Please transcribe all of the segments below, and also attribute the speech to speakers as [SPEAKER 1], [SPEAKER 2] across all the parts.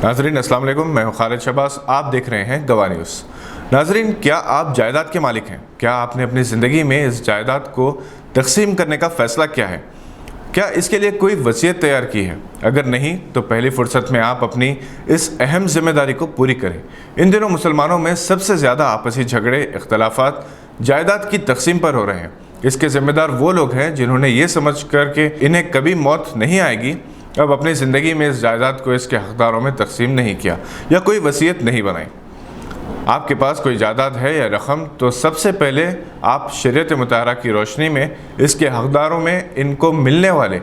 [SPEAKER 1] ناظرین السلام علیکم، میں ہوں خالد شہباز، آپ دیکھ رہے ہیں گواہ نیوز۔ ناظرین، کیا آپ جائیداد کے مالک ہیں؟ کیا آپ نے اپنی زندگی میں اس جائیداد کو تقسیم کرنے کا فیصلہ کیا ہے؟ کیا اس کے لیے کوئی وصیت تیار کی ہے؟ اگر نہیں تو پہلی فرصت میں آپ اپنی اس اہم ذمہ داری کو پوری کریں۔ ان دنوں مسلمانوں میں سب سے زیادہ آپسی جھگڑے، اختلافات جائیداد کی تقسیم پر ہو رہے ہیں۔ اس کے ذمہ دار وہ لوگ ہیں جنہوں نے یہ سمجھ کر کہ انہیں کبھی موت نہیں آئے گی، اب اپنی زندگی میں اس جائیداد کو اس کے حقداروں میں تقسیم نہیں کیا یا کوئی وصیت نہیں بنائی۔ آپ کے پاس کوئی جائیداد ہے یا رقم، تو سب سے پہلے آپ شریعت مطہرہ کی روشنی میں اس کے حقداروں میں ان کو ملنے والے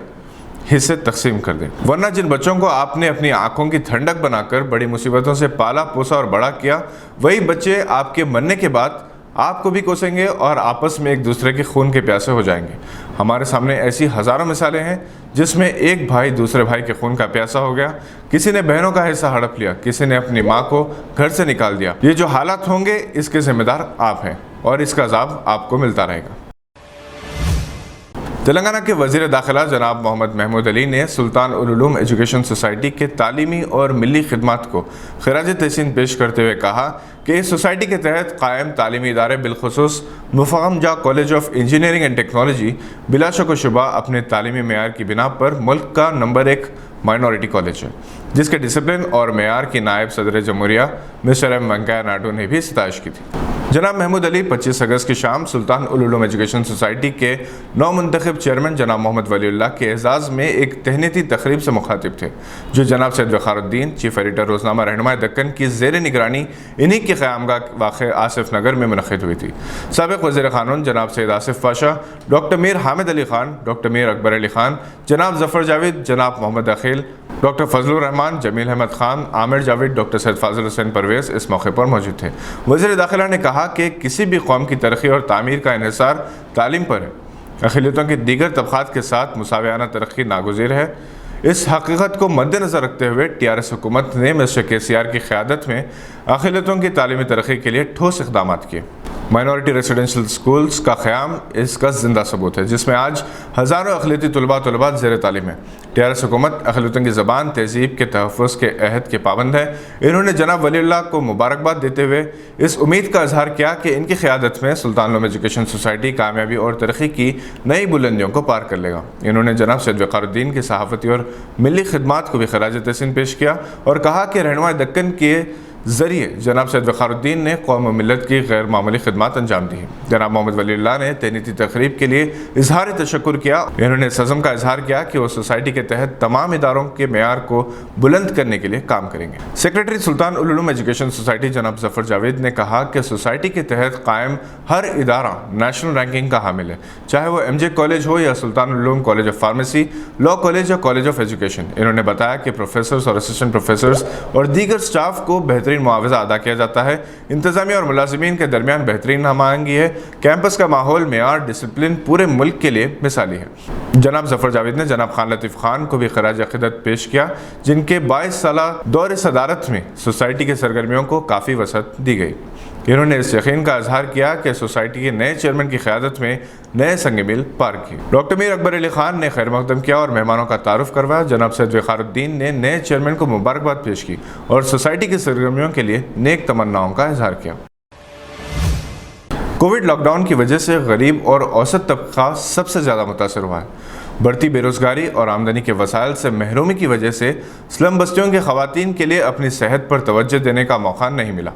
[SPEAKER 1] حصے تقسیم کر دیں، ورنہ جن بچوں کو آپ نے اپنی آنکھوں کی ٹھنڈک بنا کر بڑی مصیبتوں سے پالا پوسا اور بڑا کیا، وہی بچے آپ کے مرنے کے بعد آپ کو بھی کوسیں گے اور آپس میں ایک دوسرے کے خون کے پیاسے ہو جائیں گے۔ ہمارے سامنے ایسی ہزاروں مثالیں ہیں جس میں ایک بھائی دوسرے بھائی کے خون کا پیاسا ہو گیا، کسی نے بہنوں کا حصہ ہڑپ لیا، کسی نے اپنی ماں کو گھر سے نکال دیا۔ یہ جو حالات ہوں گے اس کے ذمہ دار آپ ہیں اور اس کا عذاب آپ کو ملتا رہے گا۔ تلنگانہ کے وزیر داخلہ جناب محمد محمود علی نے سلطان العلوم ایجوکیشن سوسائٹی کے تعلیمی اور ملی خدمات کو خراج تحسین پیش کرتے ہوئے کہا کہ اس سوسائٹی کے تحت قائم تعلیمی ادارے بالخصوص مفخم جا college of engineering and technology بلا شک و شبہ اپنے تعلیمی معیار کی بنا پر ملک کا نمبر 1 مائنورٹی کالج ہے، جس کے ڈسپلن اور معیار کی نائب صدر جمہوریہ مسٹر ایم وینکیا نائیڈو نے بھی ستائش کی تھی۔ جناب محمود علی 25 اگست کی شام سلطان العلوم ایجوکیشن سوسائٹی کے نو منتخب چیئرمین جناب محمد ولی اللہ کے اعزاز میں ایک تہنیتی تقریب سے مخاطب تھے، جو جناب سید وقار الدین چیف ایڈیٹر روزنامہ رہنما دکن کی زیر نگرانی انہی کی قیامگاہ واقع آصف نگر میں منعقد ہوئی تھی۔ سابق وزیر قانون جناب سید آصف پاشا، ڈاکٹر میر حامد علی خان، ڈاکٹر میر اکبر علی خان، جناب ظفر جاوید، جناب محمد عقیل، ڈاکٹر فضل الرحمان، جمیل احمد خان، عامر جاوید، ڈاکٹر سید فاضل حسین پرویز اس موقع پر موجود تھے۔ وزیر داخلہ نے کہا کہ کسی بھی قوم کی ترقی اور تعمیر کا انحصار تعلیم پر ہے۔ اقلیتوں کے دیگر طبقات کے ساتھ مساویانہ ترقی ناگزیر ہے۔ اس حقیقت کو مد نظر رکھتے ہوئے TRS حکومت نے مسٹر KCR کی قیادت میں اقلیتوں کی تعلیمی ترقی کے لیے ٹھوس اقدامات کیے۔ مائنورٹی ریزیڈنشل سکولز کا قیام اس کا زندہ ثبوت ہے، جس میں آج ہزاروں اقلیتی طلباء زیر تعلیم ہیں۔ TRS حکومت اقلیتوں کی زبان تہذیب کے تحفظ کے عہد کے پابند ہے۔ انہوں نے جناب ولی اللہ کو مبارکباد دیتے ہوئے اس امید کا اظہار کیا کہ ان کی قیادت میں سلطان العلوم ایجوکیشن سوسائٹی کامیابی اور ترقی کی نئی بلندیوں کو پار کر لے گا۔ انہوں نے جناب سید وقار الدین کی صحافتی اور ملی خدمات کو بھی خراج تحسین پیش کیا اور کہا کہ رہنما دکن کے ذریعے جناب سید وقار الدین نے قوم و ملت کی غیر معمولی خدمات انجام دی ہیں۔ جناب محمد ولی اللہ نے تہنیتی تقریب کے لیے اظہار تشکر کیا۔ انہوں نے اس عزم کا اظہار کیا کہ وہ سوسائٹی کے تحت تمام اداروں کے معیار کو بلند کرنے کے لیے کام کریں گے۔ سیکریٹری سلطان العلوم ایجوکیشن سوسائٹی جناب ظفر جاوید نے کہا کہ سوسائٹی کے تحت قائم ہر ادارہ نیشنل رینکنگ کا حامل ہے، چاہے وہ MJ کالج ہو یا Sultan ul-Uloom college of pharmacy, law college یا کالج آف ایجوکیشن۔ انہوں نے بتایا کہ پروفیسرز اور اسسٹنٹ پروفیسرز اور دیگر سٹاف کو بہترین معاوضہ ادا کیا جاتا ہے۔ انتظامیہ اور ملازمین کے درمیان بہترین ہم آہنگی ہے۔ کیمپس کا ماحول، معیار، ڈسپلن پورے ملک کے لیے مثالی ہے۔ جناب ظفر جاوید نے جناب خان لطیف خان کو بھی خراج عقیدت پیش کیا، جن کے 22 سالہ دور صدارت میں سوسائٹی کی سرگرمیوں کو کافی وسعت دی گئی۔ انہوں نے اس یقین کا اظہار کیا کہ سوسائٹی کے نئے چیئرمین کی قیادت میں نئے سنگ میل پار کیے۔ ڈاکٹر میر اکبر علی خان نے خیر مقدم کیا اور مہمانوں کا تعارف کروایا۔ جناب سید وقار الدین نے نئے چیئرمین کو مبارکباد پیش کی اور سوسائٹی کی سرگرمیوں کے لیے نیک تمناؤں کا اظہار کیا۔ کووڈ لاک ڈاؤن کی وجہ سے غریب اور اوسط طبقہ سب سے زیادہ متاثر ہوا ہے۔ بڑھتی بے روزگاری اور آمدنی کے وسائل سے محرومی کی وجہ سے سلم بستیوں کے خواتین کے لیے اپنی صحت پر توجہ دینے کا موقع نہیں ملا،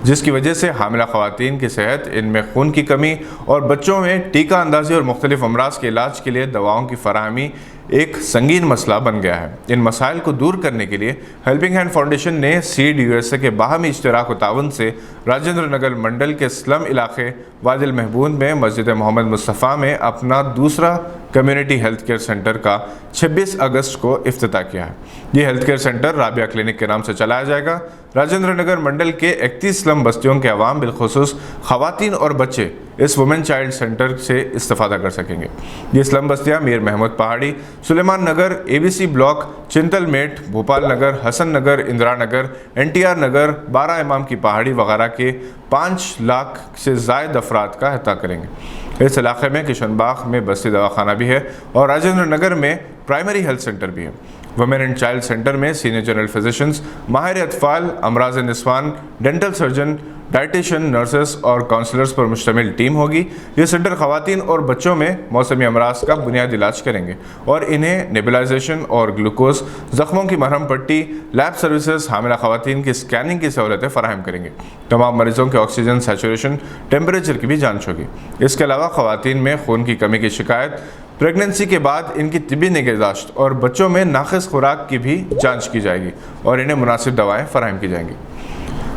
[SPEAKER 1] جس کی وجہ سے حاملہ خواتین کی صحت، ان میں خون کی کمی اور بچوں میں ٹیکہ اندازی اور مختلف امراض کے علاج کے لیے دواؤں کی فراہمی ایک سنگین مسئلہ بن گیا ہے۔ ان مسائل کو دور کرنے کے لیے ہیلپنگ ہینڈ فاؤنڈیشن نے سیڈ USA کے باہمی اشتراک و تعاون سے راجندر نگر منڈل کے سلم علاقے وادی المحبوب میں مسجد محمد مصطفیٰ میں اپنا دوسرا کمیونٹی ہیلتھ کیئر سینٹر کا 26 اگست کو افتتاح کیا ہے۔ یہ health care centre Rabia clinic کے نام سے چلایا جائے گا۔ راجندر نگر منڈل کے 31 سلم بستیوں کے عوام بالخصوص خواتین اور بچے اس وومن چائلڈ سینٹر سے استفادہ کر سکیں گے۔ یہ سلم بستیاں Mir Mahmood Pahadi, Sulaiman Nagar, ABC block, Chintal Met, Bhopal Nagar, Hasan Nagar, Indira Nagar, NTR Nagar, 12 امام کی پہاڑی وغیرہ کے 5 لاکھ سے زائد افراد کا احاطہ کریں گے۔ اس علاقے میں کشن باغ میں بستی دواخانہ بھی ہے اور راجندر نگر میں پرائمری ہیلتھ سینٹر بھی ہے۔ وومن اینڈ چائلڈ سینٹر میں سینئر جنرل فزیشنز، ماہر اطفال، امراض نسوان، ڈینٹل سرجن، ڈائٹیشن، نرسز اور کاؤنسلرز پر مشتمل ٹیم ہوگی۔ یہ سینٹر خواتین اور بچوں میں موسمی امراض کا بنیادی علاج کریں گے اور انہیں نیبلائزیشن اور گلوکوز، زخموں کی مرہم پٹی، لیب سروسز، حاملہ خواتین کی اسکیننگ کی سہولتیں فراہم کریں گے۔ تمام مریضوں کے آکسیجن سیچوریشن ٹیمپریچر کی بھی جانچ ہوگی۔ اس کے علاوہ خواتین میں خون کی کمی کی شکایت، پریگننسی کے بعد ان کی طبی نگہداشت اور بچوں میں ناقص خوراک کی بھی جانچ کی جائے گی اور انہیں مناسب دوائیں فراہم کی جائیں گی۔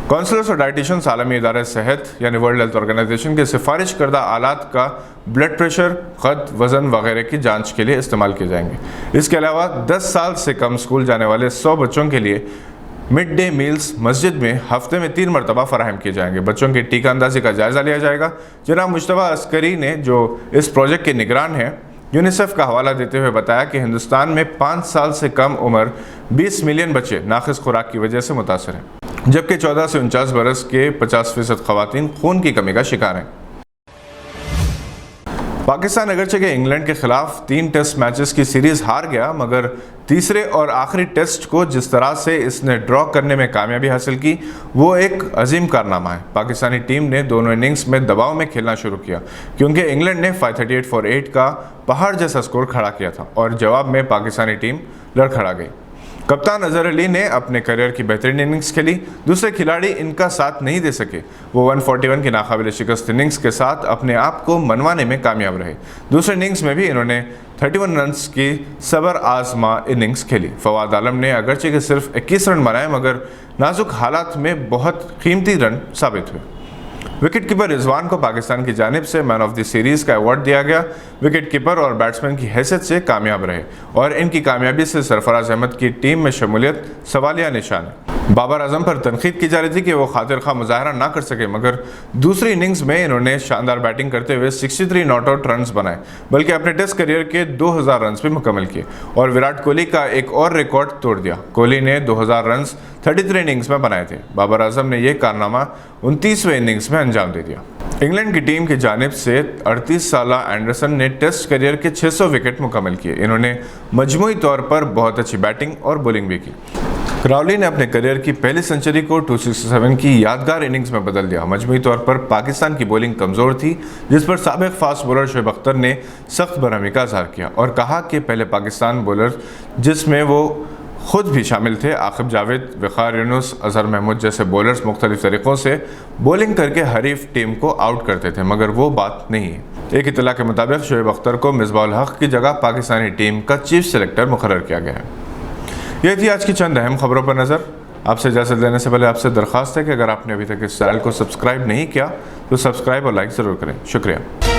[SPEAKER 1] کونسلرز اور ڈائٹیشنز عالمی ادارہ صحت یعنی ورلڈ ہیلتھ آرگنائزیشن کے سفارش کردہ آلات کا بلڈ پریشر، قد، وزن وغیرہ کی جانچ کے لیے استعمال کیے جائیں گے۔ اس کے علاوہ 10 سال سے کم اسکول جانے والے 100 بچوں کے لیے مڈ ڈے میلز مسجد میں ہفتے میں 3 مرتبہ فراہم کیے جائیں گے۔ بچوں کی ٹیکہ اندازی کا جائزہ لیا جائے گا۔ جناب مجتبیٰ عسکری نے جو اس پروجیکٹ کے نگران ہیں، یونیسیف کا حوالہ دیتے ہوئے بتایا کہ ہندوستان میں 5 سال سے کم عمر 20 ملین بچے ناقص خوراک کی وجہ سے متاثر ہیں، جبکہ 14 سے 49 برس کے 50% خواتین خون کی کمی کا شکار ہیں۔ پاکستان اگرچہ کہ انگلینڈ کے خلاف 3 ٹیسٹ میچز کی سیریز ہار گیا، مگر تیسرے اور آخری ٹیسٹ کو جس طرح سے اس نے ڈرا کرنے میں کامیابی حاصل کی وہ ایک عظیم کارنامہ ہے۔ پاکستانی ٹیم نے دونوں اننگز میں دباؤ میں کھیلنا شروع کیا کیونکہ انگلینڈ نے 538 فار 8 کا پہاڑ جیسا سکور کھڑا کیا تھا اور جواب میں پاکستانی ٹیم لڑکھڑا گئی۔ کپتان اظہر علی نے اپنے کیریئر کی بہترین اننگز کھیلی، دوسرے کھلاڑی ان کا ساتھ نہیں دے سکے۔ وہ 141 کی ناقابل شکست اننگز کے ساتھ اپنے آپ کو منوانے میں کامیاب رہے۔ دوسرے اننگز میں بھی انہوں نے 31 رنز کی صبر آزما اننگز کھیلی۔ فواد عالم نے اگرچہ کہ صرف 21 رن بنائے مگر نازک حالات میں بہت قیمتی رن ثابت ہوئے۔ وکٹ کیپر رضوان کو پاکستان کی جانب سے مین آف دی سیریز کا ایوارڈ دیا گیا۔ وکٹ کیپر اور بیٹسمین کی حیثیت سے کامیاب رہے اور ان کی کامیابی سے سرفراز احمد کی ٹیم میں شمولیت سوالیہ نشان ہے۔ بابر اعظم پر تنقید کی جا رہی تھی کہ وہ خاطر خواہ مظاہرہ نہ کر سکے، مگر دوسری اننگز میں انہوں نے شاندار بیٹنگ کرتے ہوئے 63 ناٹ آؤٹ رنز بنائے، بلکہ اپنے ٹیسٹ کیریئر کے 2000 رنز بھی مکمل کیے اور وراٹ کوہلی کا ایک اور ریکارڈ توڑ دیا۔ کوہلی نے 2000 رنز 33 اننگز میں بنائے تھے۔ بابر اعظم نے یہ کارنامہ 29ویں اننگز میں انجام دے دیا۔ انگلینڈ کی ٹیم کی جانب سے 38 سالہ اینڈرسن نے ٹیسٹ کیریئر کے 600 وکٹ مکمل کیے۔ انہوں نے مجموعی طور پر بہت اچھی بیٹنگ اور بولنگ بھی کی۔ کراؤلی نے اپنے کیریئر کی پہلی سنچری کو 267 کی یادگار اننگز میں بدل دیا۔ مجموعی طور پر پاکستان کی بولنگ کمزور تھی، جس پر سابق فاسٹ بولر شعیب اختر نے سخت برہمی کا اظہار کیا اور کہا کہ پہلے پاکستان بولر جس میں وہ خود بھی شامل تھے، عاقب جاوید، وقار یونس، اظہر محمود جیسے بولرز مختلف طریقوں سے بولنگ کر کے حریف ٹیم کو آؤٹ کرتے تھے، مگر وہ بات نہیں ہے۔ ایک اطلاع کے مطابق شعیب اختر کو مصباح الحق کی جگہ پاکستانی ٹیم کا چیف سلیکٹر مقرر کیا گیا ہے۔ یہ تھی آج کی چند اہم خبروں پر نظر۔ آپ سے اجازت لینے سے پہلے آپ سے درخواست ہے کہ اگر آپ نے ابھی تک اس چینل کو سبسکرائب نہیں کیا تو سبسکرائب اور لائک ضرور کریں۔ شکریہ۔